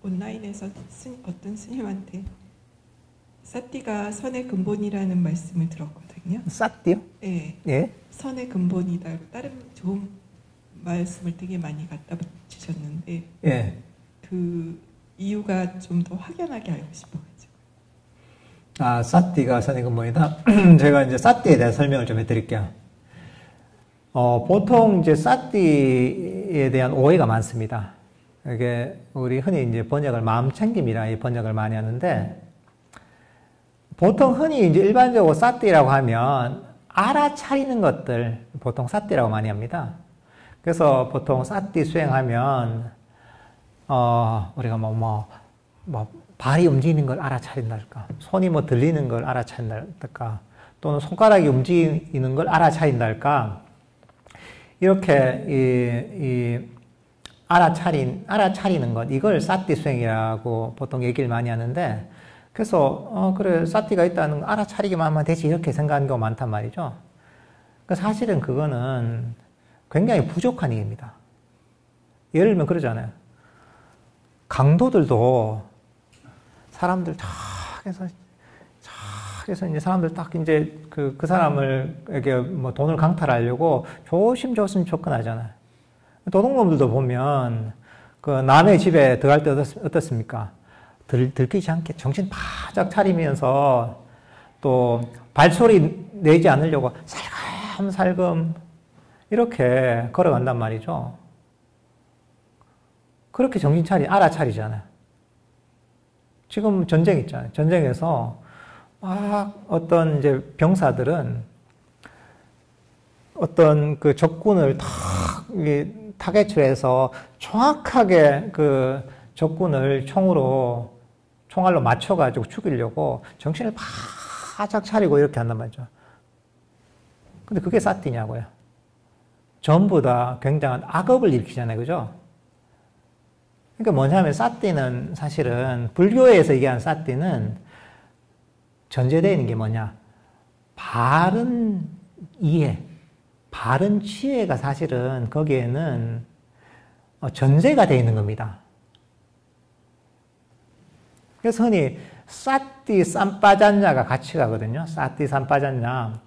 온라인에서 어떤 스님한테 사띠가 선의 근본이라는 말씀을 들었거든요. 사띠요? 네. 예. 선의 근본이다. 다른 좋은 말씀을 되게 많이 갖다 주셨는데 예. 그 이유가 좀 더 확연하게 알고 싶어가지고. 아, 사띠가 선의 근본이다. 제가 이제 사띠에 대한 설명을 좀 해드릴게요. 보통 이제 사띠에 대한 오해가 많습니다. 이게 우리 흔히 이제 번역을 마음챙김이라 이 번역을 많이 하는데, 보통 흔히 이제 일반적으로 사띠라고 하면 알아차리는 것들 보통 사띠라고 많이 합니다. 그래서 보통 사띠 수행하면 우리가 발이 움직이는 걸 알아차린달까, 손이 뭐 들리는 걸 알아차린달까, 또는 손가락이 움직이는 걸 알아차린달까, 이렇게 알아차리는 것, 이걸 사띠 수행이라고 보통 얘기를 많이 하는데, 그래서 그래, 사띠가 있다는 거 알아차리기만 하면 되지, 이렇게 생각하는 경우가 많단 말이죠. 사실은 그거는 굉장히 부족한 얘기입니다. 예를 들면 그러잖아요. 강도들도 사람들 해서 이제 사람들 딱 이제 그 사람을에게 뭐 돈을 강탈하려고 조심조심 접근하잖아요. 도둑놈들도 보면 그 남의 집에 들어갈 때 어떻습니까? 들키지 않게 정신 바짝 차리면서 또 발소리 내지 않으려고 살금살금 이렇게 걸어간단 말이죠. 그렇게 정신 알아차리잖아요. 지금 전쟁 있잖아요. 전쟁에서 막 어떤 이제 병사들은 어떤 그 적군을 타겟을 해서 정확하게 그 적군을 총알로 맞춰가지고 죽이려고 정신을 바짝 차리고 이렇게 한단 말이죠. 근데 그게 사띠냐고요. 전부 다 굉장한 악업을 일으키잖아요. 그죠? 그러니까 뭐냐면 사띠는 사실은 불교에서 얘기하는 사띠는 전제되어 있는 게 뭐냐. 바른 이해, 바른 지혜가 사실은 거기에는 전제가 되어 있는 겁니다. 그래서 흔히 사띠 삼빠잔냐가 같이 가거든요. 사띠 삼빠잔냐.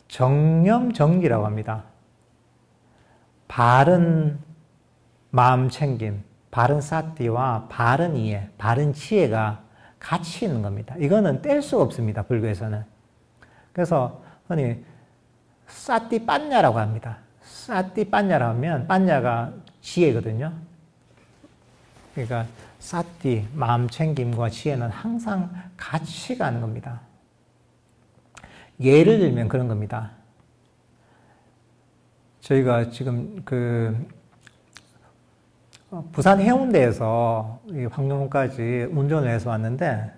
정념정기라고 합니다. 바른 마음 챙김, 바른 사띠와 바른 이해, 바른 지혜가 같이 있는 겁니다. 이거는 뗄 수가 없습니다. 불교에서는. 그래서 흔히 사띠 빠냐라고 합니다. 사띠 빠냐라고 하면 빠냐가 지혜거든요. 그러니까 사띠, 마음 챙김과 지혜는 항상 같이 가는 겁니다. 예를 들면 그런 겁니다. 저희가 지금 부산 해운대에서 황룡까지 운전을 해서 왔는데,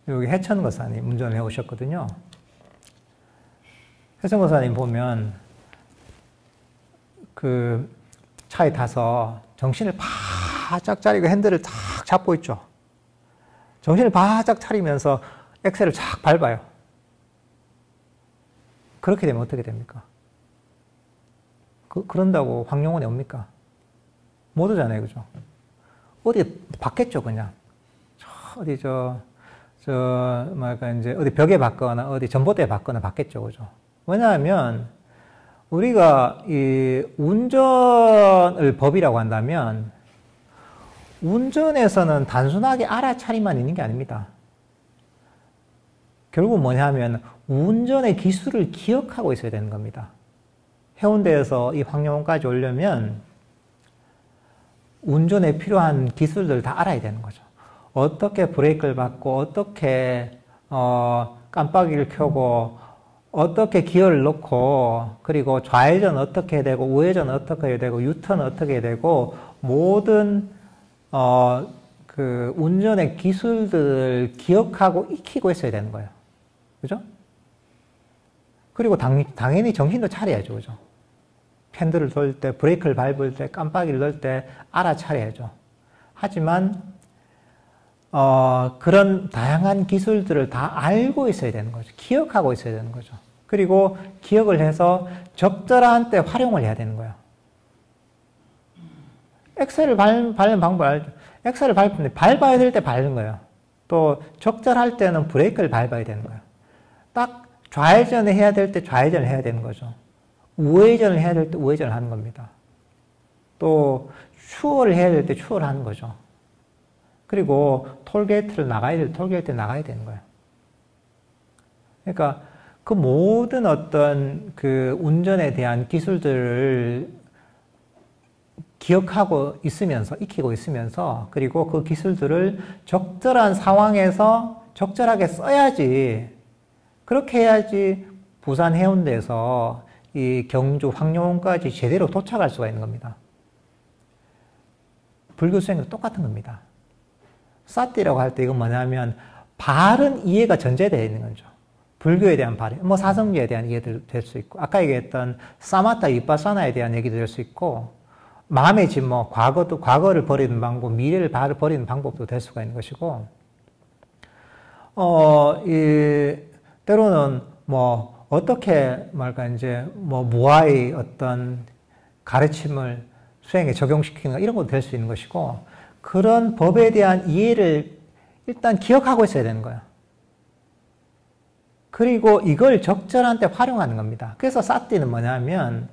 여기 해천 거사님 운전을 해 오셨거든요. 해천 거사님 보면 그 차에 타서 정신을 바짝 차리고 핸들을 탁 잡고 있죠. 정신을 바짝 차리면서 엑셀을 착 밟아요. 그렇게 되면 어떻게 됩니까? 그런다고 황룡원에 옵니까? 못 오잖아요. 그죠? 어디 받겠죠, 그냥. 어디 이제 어디 벽에 받거나 어디 전봇대에 받거나 받겠죠. 그죠? 왜냐하면 우리가 이 운전을 법이라고 한다면 운전에서는 단순하게 알아차리만 있는 게 아닙니다. 결국 뭐냐면 운전의 기술을 기억하고 있어야 되는 겁니다. 해운대에서 이 황룡원까지 오려면 운전에 필요한 기술들을 다 알아야 되는 거죠. 어떻게 브레이크를 밟고, 어떻게 깜빡이를 켜고, 어떻게 기어를 넣고, 그리고 좌회전 어떻게 해야 되고, 우회전 어떻게 해야 되고, 유턴 어떻게 해야 되고, 모든 그 운전의 기술들을 기억하고 익히고 있어야 되는 거예요. 그죠? 그리고 당연히 정신도 차려야죠. 그죠? 핸들을 돌 때, 브레이크를 밟을 때, 깜빡이를 넣을 때 알아차려야죠. 하지만 그런 다양한 기술들을 다 알고 있어야 되는 거죠. 기억하고 있어야 되는 거죠. 그리고 기억을 해서 적절한 때 활용을 해야 되는 거예요. 엑셀을 밟는 방법 알죠? 엑셀을 밟는데 밟아야 될 때 밟는 거예요. 또 적절할 때는 브레이크를 밟아야 되는 거예요. 딱 좌회전을 해야 될 때 좌회전을 해야 되는 거죠. 우회전을 해야 될 때 우회전을 하는 겁니다. 또 추월을 해야 될 때 추월을 하는 거죠. 그리고 톨게이트를 나가야 될 때 톨게이트를 나가야 되는 거예요. 그러니까 그 모든 어떤 그 운전에 대한 기술들을 기억하고 있으면서, 익히고 있으면서, 그리고 그 기술들을 적절한 상황에서 적절하게 써야지, 그렇게 해야지 부산 해운대에서 이 경주 황룡까지 제대로 도착할 수가 있는 겁니다. 불교 수행도 똑같은 겁니다. 사띠라고 할 때 이건 뭐냐면 바른 이해가 전제되어 있는 거죠. 불교에 대한 바른, 뭐 사성제에 대한 이해도 될 수 있고, 아까 얘기했던 사마타 위파사나에 대한 얘기도 될 수 있고, 마음의 짐, 뭐 과거를 버리는 방법, 미래를 버리는 방법도 될 수가 있는 것이고, 때로는 뭐 어떻게 말까 이제 뭐 무아의 어떤 가르침을 수행에 적용시키는가 이런 것도 될 수 있는 것이고, 그런 법에 대한 이해를 일단 기억하고 있어야 되는 거예요. 그리고 이걸 적절한 때 활용하는 겁니다. 그래서 사띠는 뭐냐면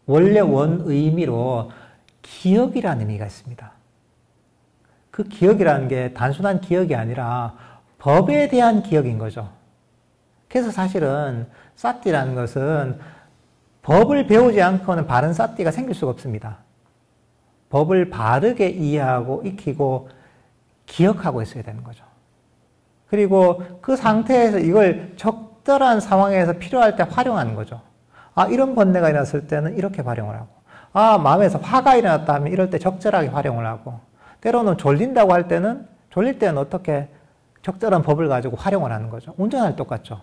원래 원 의미로 기억이라는 의미가 있습니다. 그 기억이라는 게 단순한 기억이 아니라 법에 대한 기억인 거죠. 그래서 사실은 사띠라는 것은 법을 배우지 않고는 바른 사띠가 생길 수가 없습니다. 법을 바르게 이해하고 익히고 기억하고 있어야 되는 거죠. 그리고 그 상태에서 이걸 적절한 상황에서 필요할 때 활용하는 거죠. 아, 이런 번뇌가 일어났을 때는 이렇게 활용을 하고, 아, 마음에서 화가 일어났다 하면 이럴 때 적절하게 활용을 하고, 때로는 졸린다고 할 때는, 졸릴 때는 어떻게 적절한 법을 가지고 활용을 하는 거죠. 운전할 때 똑같죠.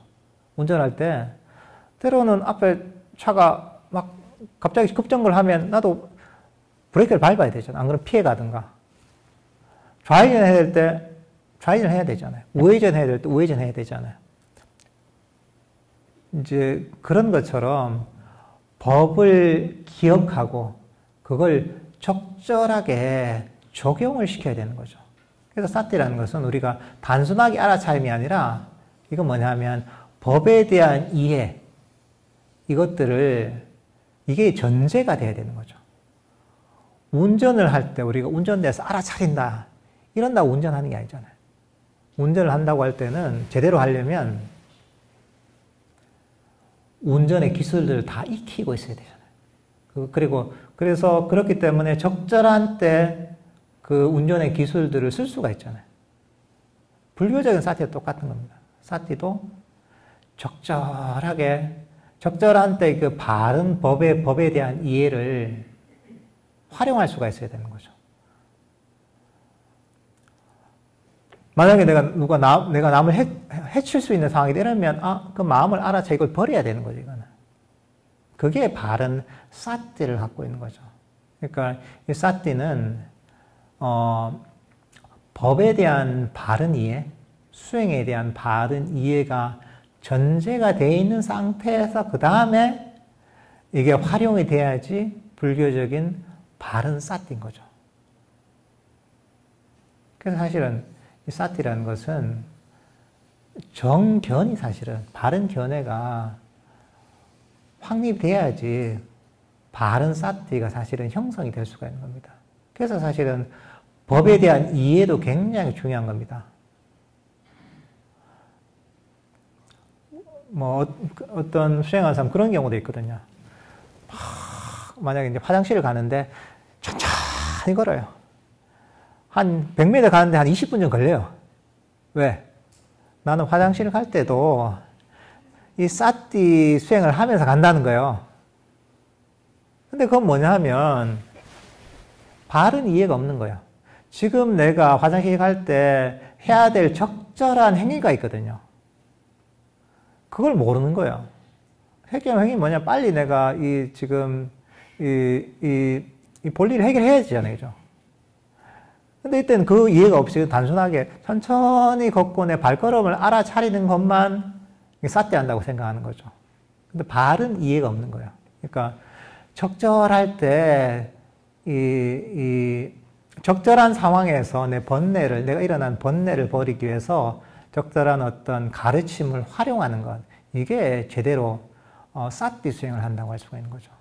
운전할 때, 때로는 앞에 차가 막 갑자기 급정거를 하면 나도 브레이크를 밟아야 되잖아. 안 그러면 피해 가든가. 좌회전 해야 될 때 좌회전 해야 되잖아요. 우회전 해야 될 때 우회전 해야 되잖아요. 이제 그런 것처럼 법을 기억하고 그걸 적절하게 적용을 시켜야 되는 거죠. 그래서 사띠라는 것은 우리가 단순하게 알아차림이 아니라 이건 뭐냐면 법에 대한 이해, 이것들을 이게 전제가 돼야 되는 거죠. 운전을 할 때 우리가 운전대에서 알아차린다, 이런다고 운전하는 게 아니잖아요. 운전을 한다고 할 때는 제대로 하려면 운전의 기술들을 다 익히고 있어야 되잖아요. 그래서 그렇기 때문에 적절한 때 그 운전의 기술들을 쓸 수가 있잖아요. 불교적인 사티도 똑같은 겁니다. 사티도 적절하게, 적절한 때 그 바른 법에 대한 이해를 활용할 수가 있어야 되는 거죠. 만약에 내가 남을 해칠 수 있는 상황이 되면, 그 마음을 알아채 이걸 버려야 되는 거죠, 이거는. 그게 바른 사띠를 갖고 있는 거죠. 그러니까 이 사띠는, 법에 대한 바른 이해, 수행에 대한 바른 이해가 전제가 되어 있는 상태에서 그 다음에 이게 활용이 돼야지 불교적인 바른 사띠인 거죠. 그래서 사실은 이 사띠라는 것은 정견이 사실은 바른 견해가 확립이 돼야지 바른 사띠가 사실은 형성이 될 수가 있는 겁니다. 그래서 사실은 법에 대한 이해도 굉장히 중요한 겁니다. 뭐 어떤 수행하는 사람 그런 경우도 있거든요. 만약에 이제 화장실을 가는데 천천히 걸어요. 한 100m 가는데 한 20분 정도 걸려요. 왜? 나는 화장실을 갈 때도 이 사띠 수행을 하면서 간다는 거예요. 근데 그건 뭐냐 하면 바른 이해가 없는 거예요. 지금 내가 화장실 갈 때 해야 될 적절한 행위가 있거든요. 그걸 모르는 거예요. 행위 뭐냐? 빨리 내가 지금 이 볼일을 해결해야 되잖아요. 그죠? 근데 이때는 그 이해가 없이 단순하게 천천히 걷고 내 발걸음을 알아차리는 것만 사띠한다고 생각하는 거죠. 근데 바른 이해가 없는 거예요. 그러니까 적절할 때 이 적절한 상황에서 내가 일어난 번뇌를 버리기 위해서 적절한 어떤 가르침을 활용하는 것, 이게 제대로 사티 수행을 한다고 할 수가 있는 거죠.